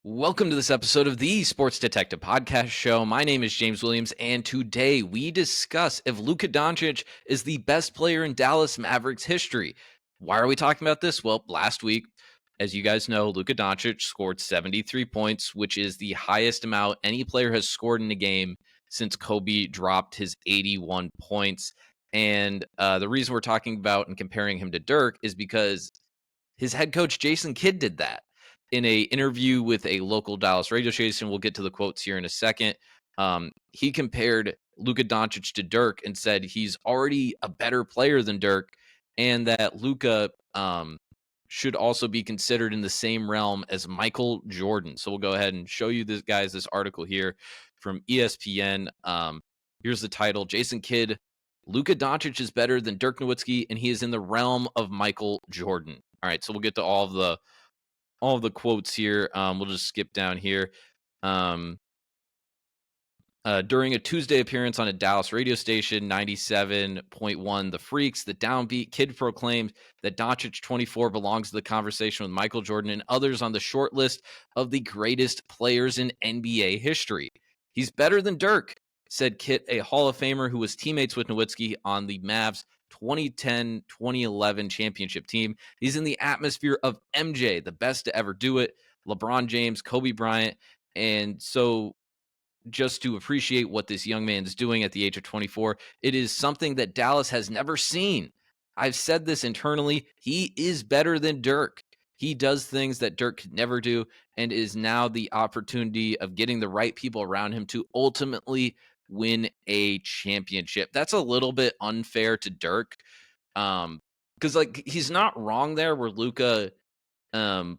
Welcome to this episode of the Sports Detective Podcast Show. My name is James Williams, and today we discuss if Luka Doncic is the best player in Dallas Mavericks history. Why are we talking about this? Well, last week, as you guys know, Luka Doncic scored 73 points, which is the highest amount any player has scored in a game since Kobe dropped his 81 points. And the reason we're talking about and comparing him to Dirk is because his head coach, Jason Kidd, did that in a interview with a local Dallas radio station. We'll get to the quotes here in a second. He compared Luka Doncic to Dirk and said he's already a better player than Dirk, and that Luka should also be considered in the same realm as Michael Jordan. So we'll go ahead and show you this article here from ESPN. Here's the title: Jason Kidd, Luka Doncic is better than Dirk Nowitzki, and he is in the realm of Michael Jordan. All right, so we'll get to all of the quotes here. We'll just skip down here. During a Tuesday appearance on a Dallas radio station, 97.1 The Freaks, the downbeat Kidd proclaimed that Doncic 24 belongs to the conversation with Michael Jordan and others on the short list of the greatest players in NBA history. He's better than Dirk, said Kidd, a Hall of Famer who was teammates with Nowitzki on the Mavs 2010-2011 championship team. He's in the atmosphere of MJ, the best to ever do it, LeBron James, Kobe Bryant. And so just to appreciate what this young man is doing at the age of 24, it is something that Dallas has never seen. I've said this internally. He is better than Dirk. He does things that Dirk could never do, and is now the opportunity of getting the right people around him to ultimately win a championship. That's a little bit unfair to Dirk, because he's not wrong there where Luka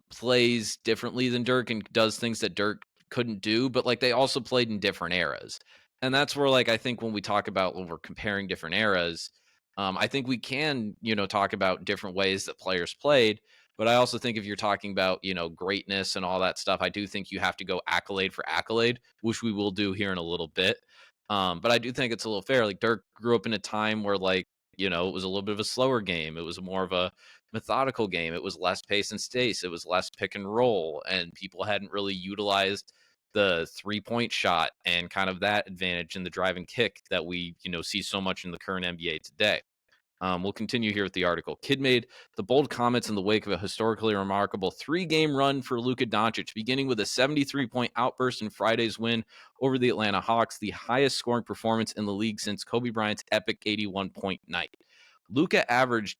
plays differently than Dirk and does things that Dirk couldn't do, but they also played in different eras. And that's where I think when we talk about when we're comparing different eras, I think we can, talk about different ways that players played. But I also think if you're talking about, greatness and all that stuff, I do think you have to go accolade for accolade, which we will do here in a little bit. But I do think it's a little fair. Dirk grew up in a time where it was a little bit of a slower game. It was more of a methodical game. It was less pace and space. It was less pick and roll, and people hadn't really utilized the 3-point shot and kind of that advantage in the drive and kick that we, see so much in the current NBA today. We'll continue here with the article. Kidd made the bold comments in the wake of a historically remarkable 3-game run for Luka Doncic, beginning with a 73-point outburst in Friday's win over the Atlanta Hawks, the highest scoring performance in the league since Kobe Bryant's epic 81-point night. Luka averaged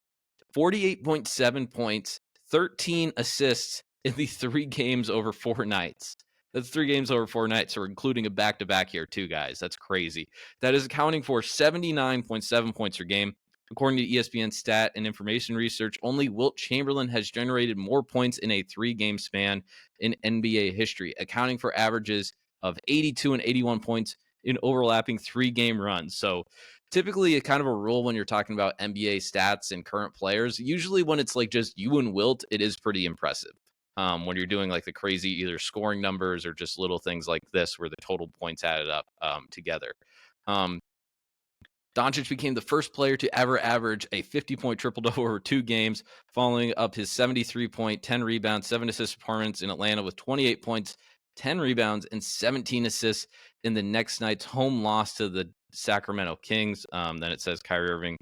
48.7 points, 13 assists in the 3 games over 4 nights. That's 3 games over 4 nights, so we're including a back-to-back here too, guys. That's crazy. That is accounting for 79.7 points per game. According to ESPN Stat and Information Research, only Wilt Chamberlain has generated more points in a 3-game span in NBA history, accounting for averages of 82 and 81 points in overlapping 3-game runs. So typically a kind of a rule when you're talking about NBA stats and current players. Usually when it's just you and Wilt, it is pretty impressive. When you're doing the crazy either scoring numbers or just little things like this where the total points added up together. Doncic became the first player to ever average a 50-point triple-double over 2 games, following up his 73-point, 10 rebounds, 7 assist performance in Atlanta with 28 points, 10 rebounds, and 17 assists in the next night's home loss to the Sacramento Kings. Then it says Kyrie Irving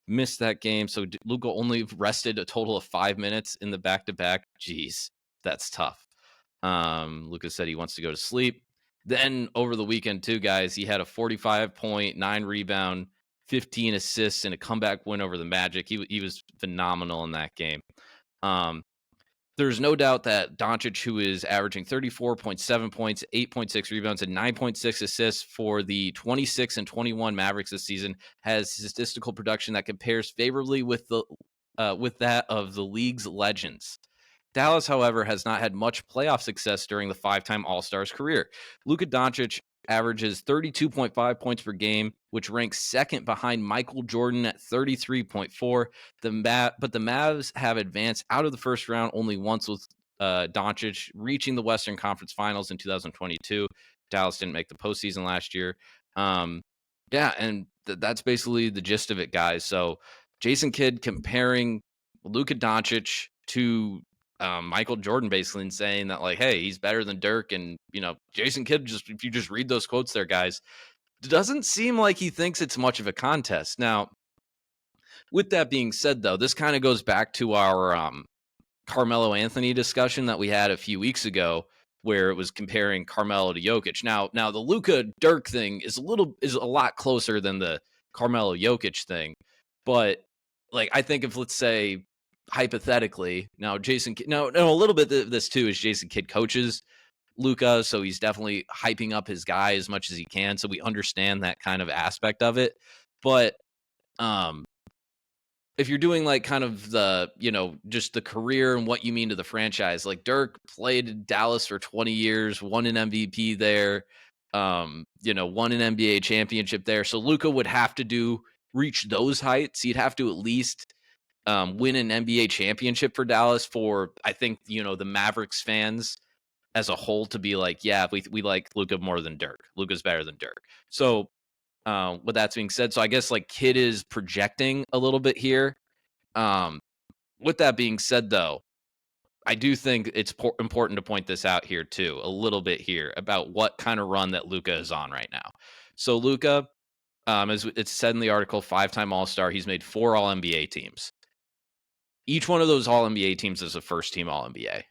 missed that game, so Luka only rested a total of 5 minutes in the back-to-back. Jeez, that's tough. Luka said he wants to go to sleep. Then over the weekend, too, guys, he had a 45-point, 9-rebound, 15 assists, and a comeback win over the Magic. He was phenomenal in that game. There's no doubt that Doncic, who is averaging 34.7 points, 8.6 rebounds, and 9.6 assists for the 26 and 21 Mavericks this season, has statistical production that compares favorably with that of the league's legends. Dallas, however, has not had much playoff success during the 5-time All-Star's career. Luka Doncic averages 32.5 points per game, which ranks second behind Michael Jordan at 33.4. But the Mavs have advanced out of the first round only once, with Doncic reaching the Western Conference Finals in 2022. Dallas didn't make the postseason last year. That's basically the gist of it, guys. So Jason Kidd comparing Luka Doncic to Michael Jordan basically saying that, like, hey, he's better than Dirk. And, Jason Kidd, just if you just read those quotes there, guys, doesn't seem like he thinks it's much of a contest. Now, with that being said, though, this kind of goes back to our Carmelo Anthony discussion that we had a few weeks ago, where it was comparing Carmelo to Jokic. Now the Luka Dirk thing is a lot closer than the Carmelo Jokic thing, but like I think if, let's say, hypothetically, now Jason no a little bit of this too is Jason Kidd coaches Luka, so he's definitely hyping up his guy as much as he can, so we understand that kind of aspect of it. But um if you're doing like kind of the, just the career and what you mean to the franchise, like Dirk played in Dallas for 20 years, won an MVP there, won an NBA championship there. So Luka would have to reach those heights. He'd have to at least win an NBA championship for Dallas for, I think, the Mavericks fans as a whole to be like, yeah, we like Luka more than Dirk. Luka's better than Dirk. So with that being said, so I guess like Kid is projecting a little bit here. Um, with that being said, though, I do think it's important to point this out here too, a little bit here about what kind of run that Luka is on right now. So Luka, as it's said in the article, 5-time All-Star. He's made 4 All-NBA teams. Each one of those All-NBA teams is a first-team All-NBA.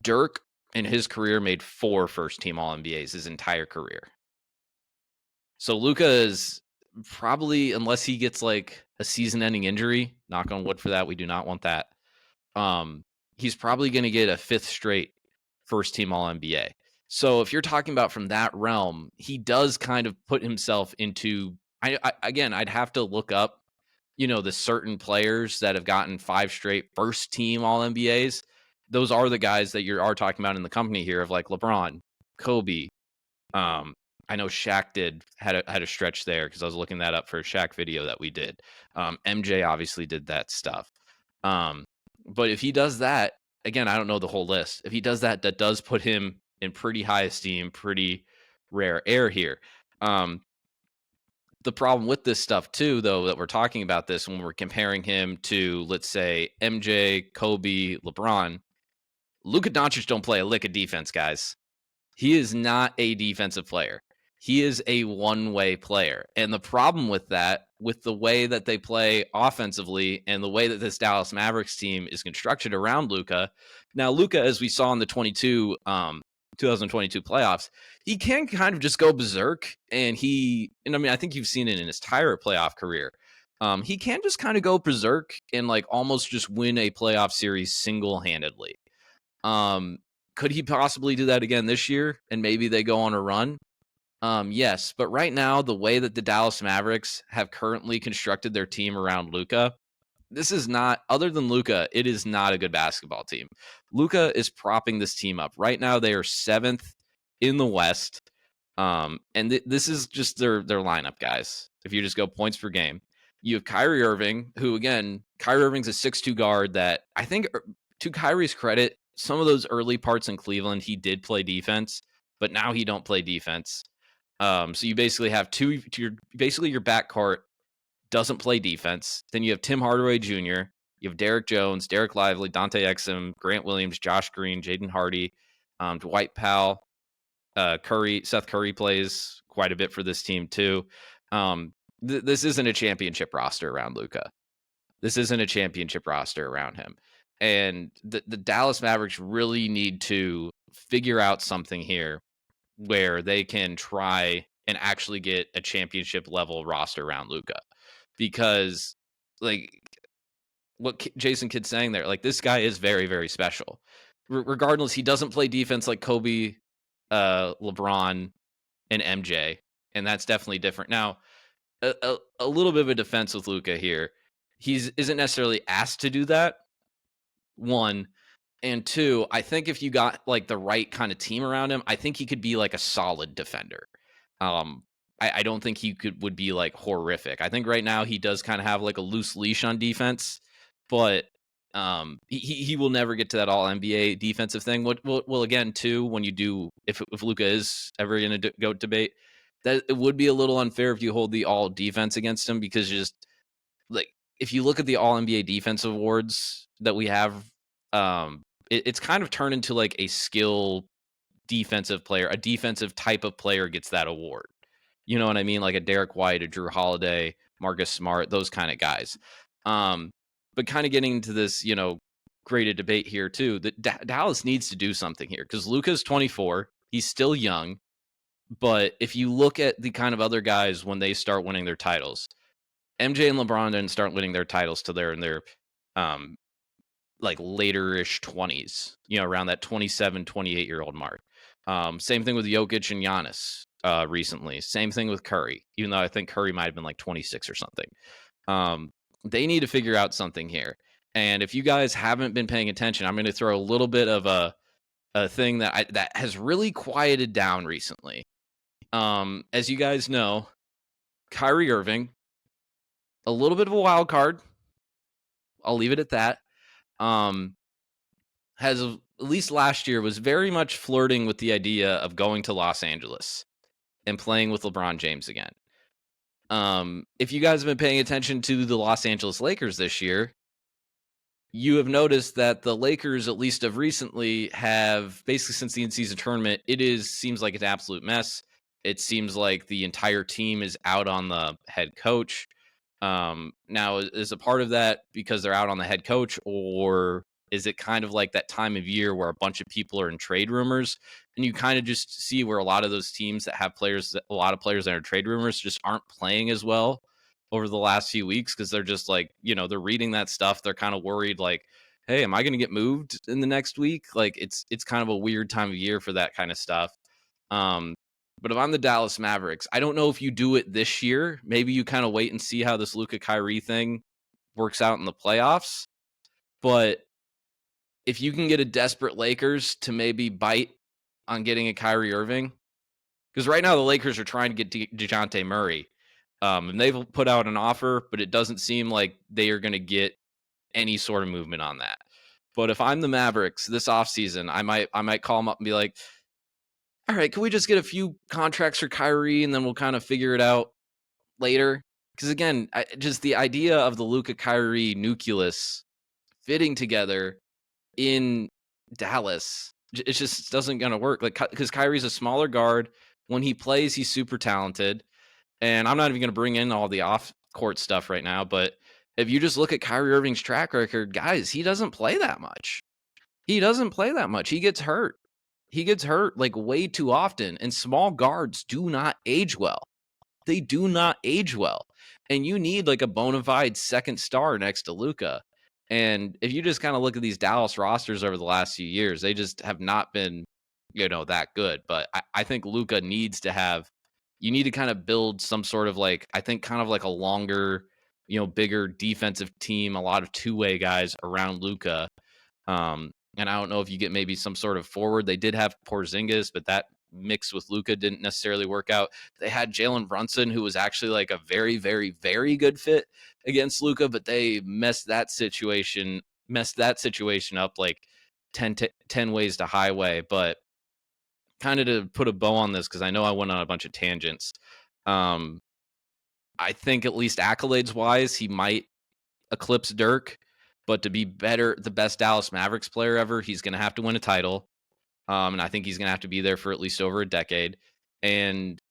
Dirk in his career made 4 first-team All-NBAs his entire career. So Luka is probably, unless he gets like a season-ending injury, knock on wood for that, we do not want that. He's probably going to get a 5th straight first-team All-NBA. So if you're talking about from that realm, he does kind of put himself into. Again, I'd have to look up, the certain players that have gotten 5 straight first-team All-NBAs. Those are the guys that you are talking about in the company here of like LeBron, Kobe. I know Shaq had a stretch there because I was looking that up for a Shaq video that we did. MJ obviously did that stuff. But if he does that, again, I don't know the whole list. If he does that, that does put him in pretty high esteem, pretty rare air here. The problem with this stuff too, though, that we're talking about this when we're comparing him to, let's say, MJ, Kobe, LeBron, Luka Doncic don't play a lick of defense, guys. He is not a defensive player. He is a one-way player. And the problem with that, with the way that they play offensively and the way that this Dallas Mavericks team is constructed around Luka. Now, Luka, as we saw in the 2022 playoffs, he can kind of just go berserk. And I think you've seen it in his entire playoff career. He can just kind of go berserk and like almost just win a playoff series single-handedly. Could he possibly do that again this year and maybe they go on a run? Yes, but right now, the way that the Dallas Mavericks have currently constructed their team around Luka, this is not, other than Luka, it is not a good basketball team. Luka is propping this team up. Right now, they are 7th in the West. And this is just their lineup, guys. If you just go points per game, you have Kyrie Irving, who, again, Kyrie Irving's a 6'2" guard that I think, to Kyrie's credit, some of those early parts in Cleveland, he did play defense, but now he don't play defense. So you basically have your backcourt doesn't play defense. Then you have Tim Hardaway Jr., you have Derek Jones, Derek Lively, Dante Exum, Grant Williams, Josh Green, Jaden Hardy, Dwight Powell, Seth Curry plays quite a bit for this team too. This isn't a championship roster around Luka. This isn't a championship roster around him. And the Dallas Mavericks really need to figure out something here where they can try and actually get a championship level roster around Luka, because like what Jason Kidd's saying there, like this guy is very, very special. Regardless, he doesn't play defense like Kobe, LeBron, and MJ, and that's definitely different. Now, a little bit of a defense with Luka here. Isn't necessarily asked to do that. 1. And 2, I think if you got like the right kind of team around him, I think he could be like a solid defender. I don't think he would be like horrific. I think right now he does kind of have like a loose leash on defense, but he will never get to that all NBA defensive thing. Well, again, too, when you do, if Luka is ever going to go debate, that it would be a little unfair if you hold the all defense against him, because just like if you look at the All NBA defensive awards that we have, it's kind of turned into like a skill defensive player, a defensive type of player gets that award. You know what I mean? Like a Derek White, a Drew Holiday, Marcus Smart, those kind of guys. But kind of getting into this, graded debate here too. That Dallas needs to do something here because Luka's 24. He's still young. But if you look at the kind of other guys when they start winning their titles, MJ and LeBron didn't start winning their titles till they're in their like later-ish 20s, around that 27, 28-year-old mark. Same thing with Jokic and Giannis recently. Same thing with Curry, even though I think Curry might have been like 26 or something. They need to figure out something here. And if you guys haven't been paying attention, I'm going to throw a little bit of a thing that has really quieted down recently. As you guys know, Kyrie Irving, a little bit of a wild card. I'll leave it at that. Has at least last year was very much flirting with the idea of going to Los Angeles and playing with LeBron James again. If you guys have been paying attention to the Los Angeles Lakers this year, you have noticed that the Lakers, at least of recently, have basically since the in-season tournament, seems like an absolute mess. It seems like the entire team is out on the head coach. Now, is a part of that because they're out on the head coach, or is it kind of like that time of year where a bunch of people are in trade rumors, and you kind of just see where a lot of those teams that have a lot of players that are trade rumors just aren't playing as well over the last few weeks because they're just like, they're reading that stuff. They're kind of worried like, hey, am I going to get moved in the next week? Like it's kind of a weird time of year for that kind of stuff. But if I'm the Dallas Mavericks, I don't know if you do it this year. Maybe you kind of wait and see how this Luka Kyrie thing works out in the playoffs. But if you can get a desperate Lakers to maybe bite on getting a Kyrie Irving, because right now the Lakers are trying to get DeJounte Murray. And they've put out an offer, but it doesn't seem like they are going to get any sort of movement on that. But if I'm the Mavericks this offseason, I might call them up and be like, all right, can we just get a few contracts for Kyrie and then we'll kind of figure it out later? Because again, just the idea of the Luka Kyrie nucleus fitting together in Dallas, it just doesn't going to work. Like, because Kyrie's a smaller guard. When he plays, he's super talented. And I'm not even going to bring in all the off-court stuff right now, but if you just look at Kyrie Irving's track record, guys, he doesn't play that much. He doesn't play that much. He gets hurt. He gets hurt like way too often, and small guards do not age well. They do not age well. And you need like a bona fide second star next to Luka. And if you just kind of look at these Dallas rosters over the last few years, they just have not been, that good. But I think Luka needs to have, you need to kind of build some sort of like, I think kind of like a longer, bigger defensive team, a lot of two-way guys around Luka. And I don't know if you get maybe some sort of forward. They did have Porzingis, but that mixed with Luka didn't necessarily work out. They had Jalen Brunson, who was actually like a very, very, very good fit against Luka, but they messed that situation up like 10 ways to highway. But kind of to put a bow on this, because I know I went on a bunch of tangents. I think at least accolades wise, he might eclipse Dirk. But to be the best Dallas Mavericks player ever, he's going to have to win a title. And I think he's going to have to be there for at least over a decade. And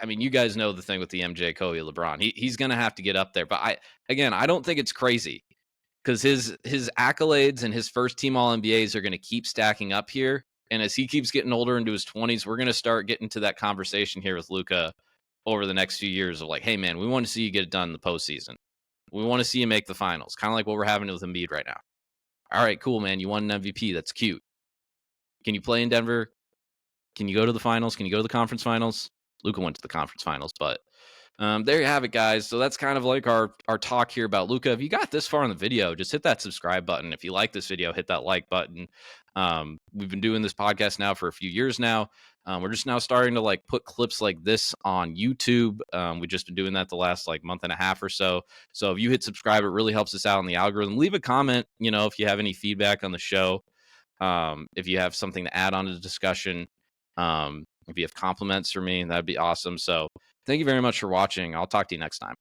I mean, you guys know the thing with the MJ, Kobe, LeBron. He's going to have to get up there. But I don't think it's crazy because his accolades and his first team All NBAs are going to keep stacking up here. And as he keeps getting older into his 20s, we're going to start getting to that conversation here with Luka over the next few years of like, hey, man, we want to see you get it done in the postseason. We want to see you make the finals, kind of like what we're having with Embiid right now. All right, cool, man. You won an MVP. That's cute. Can you play in Denver? Can you go to the finals? Can you go to the conference finals? Luka went to the conference finals, but there you have it, guys. So that's kind of like our talk here about Luka. If you got this far in the video, just hit that subscribe button. If you like this video, hit that like button. We've been doing this podcast now for a few years now. We're just now starting to like put clips like this on YouTube. We've just been doing that the last like month and a half or so. So if you hit subscribe, it really helps us out in the algorithm. Leave a comment, if you have any feedback on the show. If you have something to add on to the discussion, if you have compliments for me, that'd be awesome. So thank you very much for watching. I'll talk to you next time.